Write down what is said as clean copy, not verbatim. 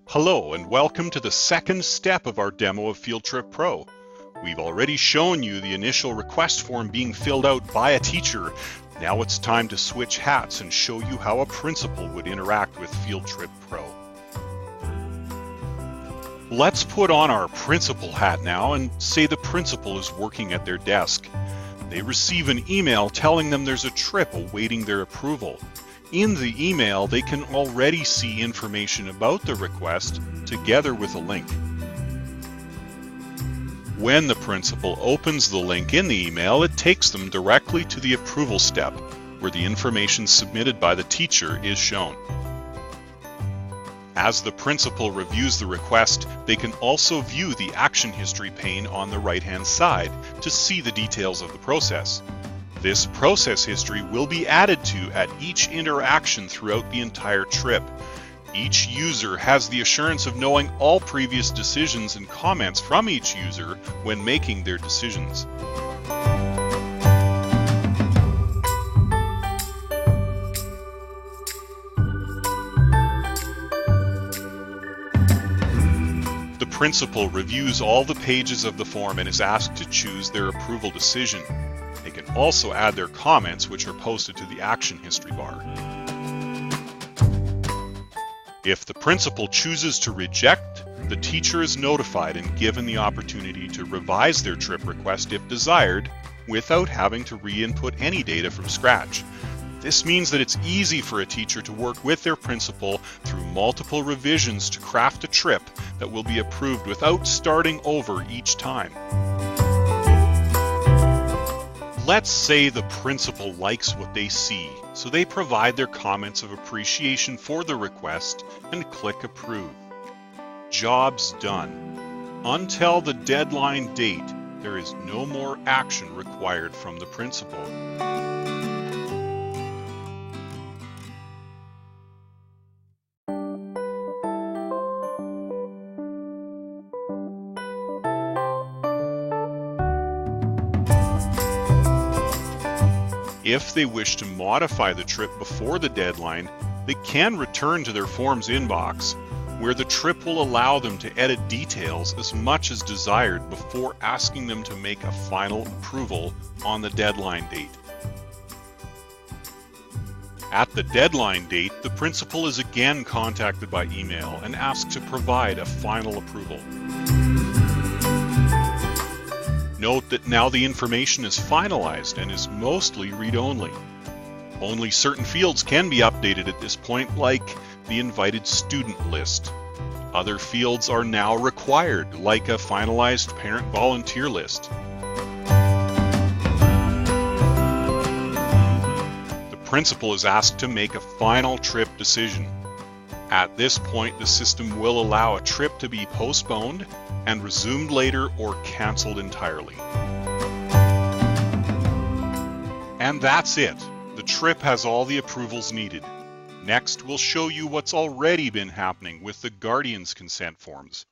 Hello and welcome to the second step of our demo of FieldTrip Pro. We've already shown you the initial request form being filled out by a teacher. Now it's time to switch hats and show you how a principal would interact with FieldTrip Pro. Let's put on our principal hat now and say the principal is working at their desk. They receive an email telling them there's a trip awaiting their approval. In the email, they can already see information about the request together with a link. When the principal opens the link in the email, it takes them directly to the approval step, where the information submitted by the teacher is shown. As the principal reviews the request, they can also view the action history pane on the right-hand side to see the details of the process. This process history will be added to at each interaction throughout the entire trip. Each user has the assurance of knowing all previous decisions and comments from each user when making their decisions. The principal reviews all the pages of the form and is asked to choose their approval decision. They can also add their comments, which are posted to the action history bar. If the principal chooses to reject, the teacher is notified and given the opportunity to revise their trip request if desired, without having to re-input any data from scratch. This means that it's easy for a teacher to work with their principal through multiple revisions to craft a trip that will be approved without starting over each time. Let's say the principal likes what they see, so they provide their comments of appreciation for the request and click Approve. Job's done. Until the deadline date, there is no more action required from the principal. If they wish to modify the trip before the deadline, they can return to their forms inbox, where the trip will allow them to edit details as much as desired before asking them to make a final approval on the deadline date. At the deadline date, the principal is again contacted by email and asked to provide a final approval. Note that now the information is finalized and is mostly read-only. Only certain fields can be updated at this point, like the invited student list. Other fields are now required, like a finalized parent volunteer list. The principal is asked to make a final trip decision. At this point, the system will allow a trip to be postponed and resumed later or canceled entirely. And that's it. The trip has all the approvals needed. Next, we'll show you what's already been happening with the Guardian's consent forms.